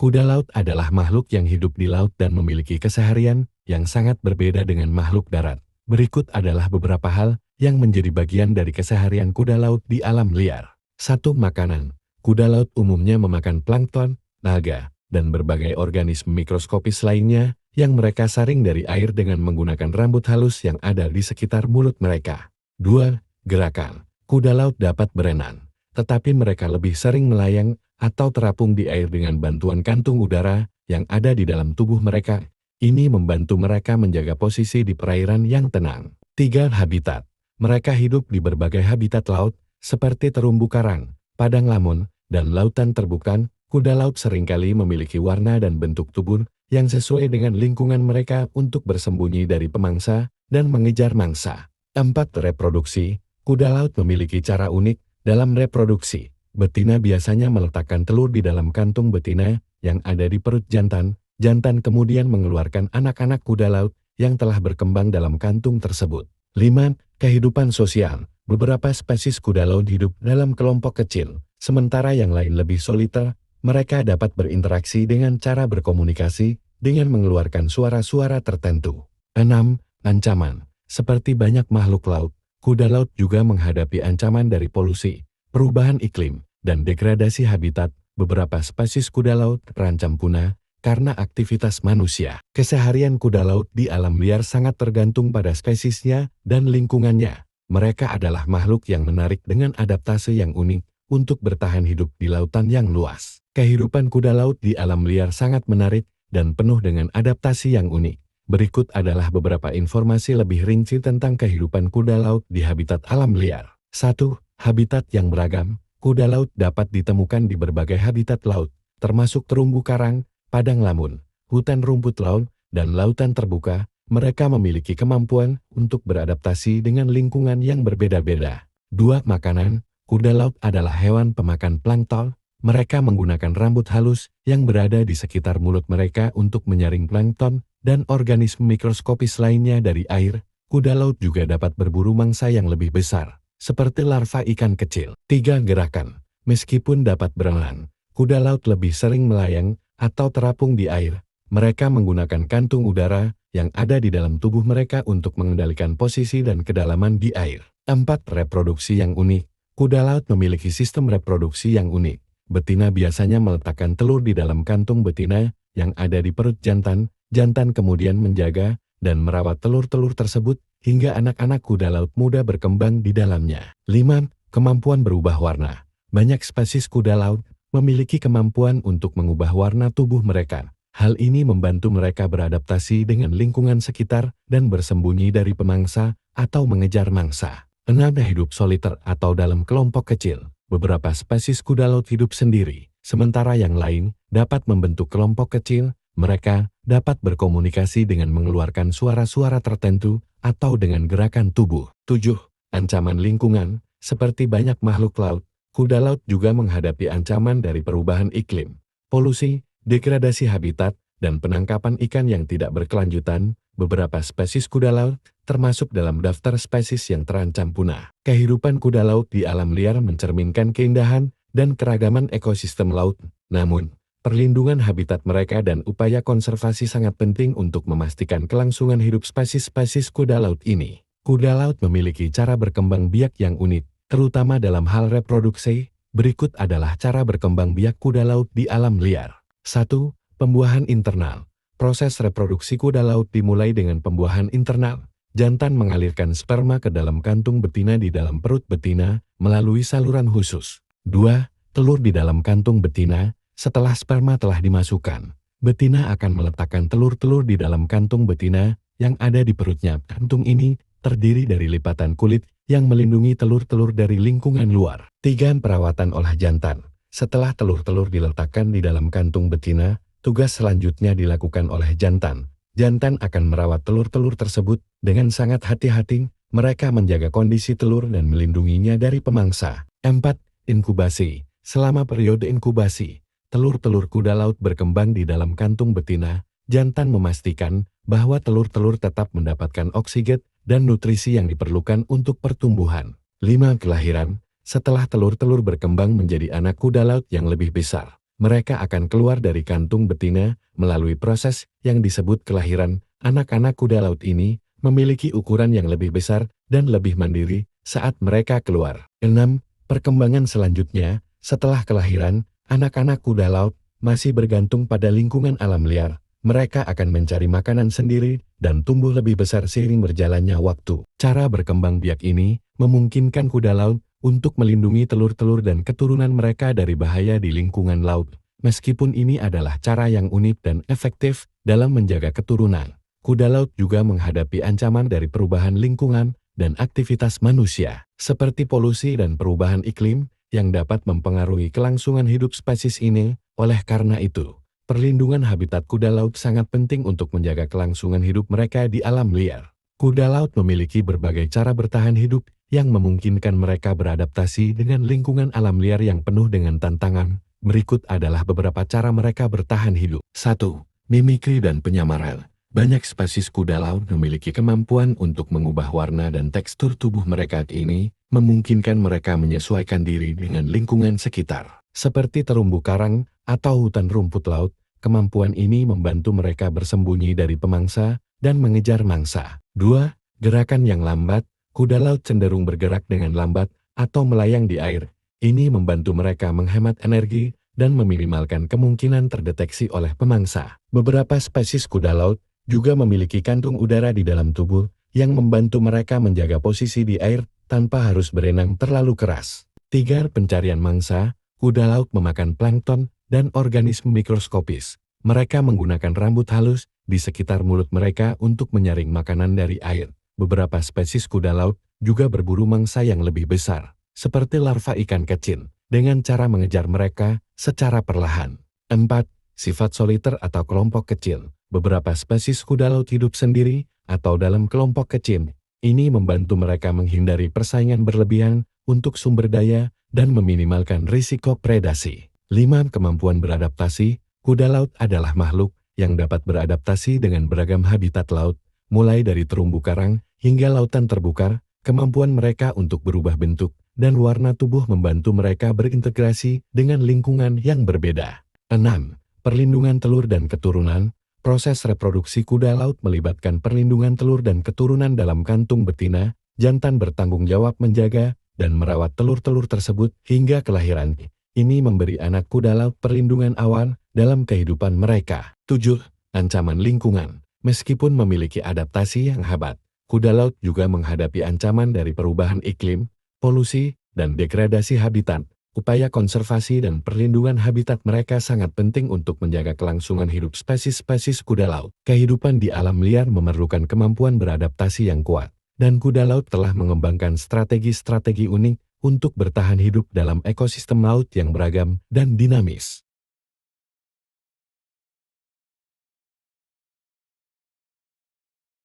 Kuda laut adalah makhluk yang hidup di laut dan memiliki keseharian yang sangat berbeda dengan makhluk darat. Berikut adalah beberapa hal yang menjadi bagian dari keseharian kuda laut di alam liar. 1. Makanan. Kuda laut umumnya memakan plankton, alga, dan berbagai organisme mikroskopis lainnya yang mereka saring dari air dengan menggunakan rambut halus yang ada di sekitar mulut mereka. 2. Gerakan. Kuda laut dapat berenang, tetapi mereka lebih sering melayang atau terapung di air dengan bantuan kantung udara yang ada di dalam tubuh mereka. Ini membantu mereka menjaga posisi di perairan yang tenang. 3. Habitat. Mereka hidup di berbagai habitat laut, seperti terumbu karang, padang lamun, dan lautan terbuka. Kuda laut seringkali memiliki warna dan bentuk tubuh yang sesuai dengan lingkungan mereka untuk bersembunyi dari pemangsa dan mengejar mangsa. 4. Reproduksi. Kuda laut memiliki cara unik dalam reproduksi. Betina biasanya meletakkan telur di dalam kantung betina yang ada di perut jantan. Jantan kemudian mengeluarkan anak-anak kuda laut yang telah berkembang dalam kantung tersebut. 5. Kehidupan sosial. Beberapa spesies kuda laut hidup dalam kelompok kecil, sementara yang lain lebih soliter. Mereka dapat berinteraksi dengan cara berkomunikasi dengan mengeluarkan suara-suara tertentu. 6. Ancaman. Seperti banyak makhluk laut, kuda laut juga menghadapi ancaman dari polusi, perubahan iklim, dan degradasi habitat. Beberapa spesies kuda laut terancam punah karena aktivitas manusia. Keseharian kuda laut di alam liar sangat tergantung pada spesiesnya dan lingkungannya. Mereka adalah makhluk yang menarik dengan adaptasi yang unik untuk bertahan hidup di lautan yang luas. Kehidupan kuda laut di alam liar sangat menarik dan penuh dengan adaptasi yang unik. Berikut adalah beberapa informasi lebih rinci tentang kehidupan kuda laut di habitat alam liar. 1. Habitat yang beragam. Kuda laut dapat ditemukan di berbagai habitat laut, termasuk terumbu karang, padang lamun, hutan rumput laut, dan lautan terbuka. Mereka memiliki kemampuan untuk beradaptasi dengan lingkungan yang berbeda-beda. 2. Makanan. Kuda laut adalah hewan pemakan plankton. Mereka menggunakan rambut halus yang berada di sekitar mulut mereka untuk menyaring plankton dan organisme mikroskopis lainnya dari air. Kuda laut juga dapat berburu mangsa yang lebih besar, seperti larva ikan kecil. 3. Gerakan. Meskipun dapat berenang, kuda laut lebih sering melayang atau terapung di air. Mereka menggunakan kantung udara yang ada di dalam tubuh mereka untuk mengendalikan posisi dan kedalaman di air. 4. Reproduksi yang unik. Kuda laut memiliki sistem reproduksi yang unik. Betina biasanya meletakkan telur di dalam kantung betina yang ada di perut jantan. Jantan kemudian menjaga dan merawat telur-telur tersebut hingga anak-anak kuda laut muda berkembang di dalamnya. 5. Kemampuan berubah warna. Banyak spesies kuda laut memiliki kemampuan untuk mengubah warna tubuh mereka. Hal ini membantu mereka beradaptasi dengan lingkungan sekitar dan bersembunyi dari pemangsa atau mengejar mangsa. 6. Hidup soliter atau dalam kelompok kecil. Beberapa spesies kuda laut hidup sendiri, sementara yang lain dapat membentuk kelompok kecil. Mereka dapat berkomunikasi dengan mengeluarkan suara-suara tertentu atau dengan gerakan tubuh. 7. Ancaman lingkungan. Seperti banyak makhluk laut, kuda laut juga menghadapi ancaman dari perubahan iklim, polusi, degradasi habitat, dan penangkapan ikan yang tidak berkelanjutan. Beberapa spesies kuda laut termasuk dalam daftar spesies yang terancam punah. Kehidupan kuda laut di alam liar mencerminkan keindahan dan keragaman ekosistem laut. Namun, perlindungan habitat mereka dan upaya konservasi sangat penting untuk memastikan kelangsungan hidup spesies-spesies kuda laut ini. Kuda laut memiliki cara berkembang biak yang unik, terutama dalam hal reproduksi. Berikut adalah cara berkembang biak kuda laut di alam liar. 1. Pembuahan internal. Proses reproduksi kuda laut dimulai dengan pembuahan internal. Jantan mengalirkan sperma ke dalam kantung betina di dalam perut betina melalui saluran khusus. 2. Telur di dalam kantung betina. Setelah sperma telah dimasukkan, betina akan meletakkan telur-telur di dalam kantung betina yang ada di perutnya. Kantung ini terdiri dari lipatan kulit yang melindungi telur-telur dari lingkungan luar. 3. Perawatan oleh jantan. Setelah telur-telur diletakkan di dalam kantung betina, tugas selanjutnya dilakukan oleh jantan. Jantan akan merawat telur-telur tersebut dengan sangat hati-hati. Mereka menjaga kondisi telur dan melindunginya dari pemangsa. 4. Inkubasi. Selama periode inkubasi, telur-telur kuda laut berkembang di dalam kantung betina. Jantan memastikan bahwa telur-telur tetap mendapatkan oksigen dan nutrisi yang diperlukan untuk pertumbuhan. 5. Kelahiran. Setelah telur-telur berkembang menjadi anak kuda laut yang lebih besar, mereka akan keluar dari kantung betina melalui proses yang disebut kelahiran. Anak-anak kuda laut ini memiliki ukuran yang lebih besar dan lebih mandiri saat mereka keluar. 6. Perkembangan selanjutnya, setelah kelahiran, anak-anak kuda laut masih bergantung pada lingkungan alam liar. Mereka akan mencari makanan sendiri dan tumbuh lebih besar seiring berjalannya waktu. Cara berkembang biak ini memungkinkan kuda laut untuk melindungi telur-telur dan keturunan mereka dari bahaya di lingkungan laut. Meskipun ini adalah cara yang unik dan efektif dalam menjaga keturunan, kuda laut juga menghadapi ancaman dari perubahan lingkungan dan aktivitas manusia, seperti polusi dan perubahan iklim yang dapat mempengaruhi kelangsungan hidup spesies ini. Oleh karena itu, perlindungan habitat kuda laut sangat penting untuk menjaga kelangsungan hidup mereka di alam liar. Kuda laut memiliki berbagai cara bertahan hidup yang memungkinkan mereka beradaptasi dengan lingkungan alam liar yang penuh dengan tantangan. Berikut adalah beberapa cara mereka bertahan hidup. 1. Mimikri dan penyamaran. Banyak spesies kuda laut memiliki kemampuan untuk mengubah warna dan tekstur tubuh mereka. Ini memungkinkan mereka menyesuaikan diri dengan lingkungan sekitar. Seperti terumbu karang atau hutan rumput laut, kemampuan ini membantu mereka bersembunyi dari pemangsa dan mengejar mangsa. 2. Gerakan yang lambat. Kuda laut cenderung bergerak dengan lambat atau melayang di air. Ini membantu mereka menghemat energi dan meminimalkan kemungkinan terdeteksi oleh pemangsa. Beberapa spesies kuda laut juga memiliki kantung udara di dalam tubuh yang membantu mereka menjaga posisi di air tanpa harus berenang terlalu keras. 3. Pencarian mangsa. Kuda laut memakan plankton dan organisme mikroskopis. Mereka menggunakan rambut halus di sekitar mulut mereka untuk menyaring makanan dari air. Beberapa spesies kuda laut juga berburu mangsa yang lebih besar, seperti larva ikan kecil, dengan cara mengejar mereka secara perlahan. 4. Sifat soliter atau kelompok kecil. Beberapa spesies kuda laut hidup sendiri atau dalam kelompok kecil. Ini membantu mereka menghindari persaingan berlebihan untuk sumber daya dan meminimalkan risiko predasi. 5. Kemampuan beradaptasi. Kuda laut adalah makhluk yang dapat beradaptasi dengan beragam habitat laut, mulai dari terumbu karang hingga lautan terbuka. Kemampuan mereka untuk berubah bentuk dan warna tubuh membantu mereka berintegrasi dengan lingkungan yang berbeda. 6. Perlindungan telur dan keturunan. Proses reproduksi kuda laut melibatkan perlindungan telur dan keturunan dalam kantung betina. Jantan bertanggung jawab menjaga dan merawat telur-telur tersebut hingga kelahiran. Ini memberi anak kuda laut perlindungan awal dalam kehidupan mereka. 7. Ancaman lingkungan. Meskipun memiliki adaptasi yang hebat, kuda laut juga menghadapi ancaman dari perubahan iklim, polusi, dan degradasi habitat. Upaya konservasi dan perlindungan habitat mereka sangat penting untuk menjaga kelangsungan hidup spesies-spesies kuda laut. Kehidupan di alam liar memerlukan kemampuan beradaptasi yang kuat, dan kuda laut telah mengembangkan strategi-strategi unik untuk bertahan hidup dalam ekosistem laut yang beragam dan dinamis.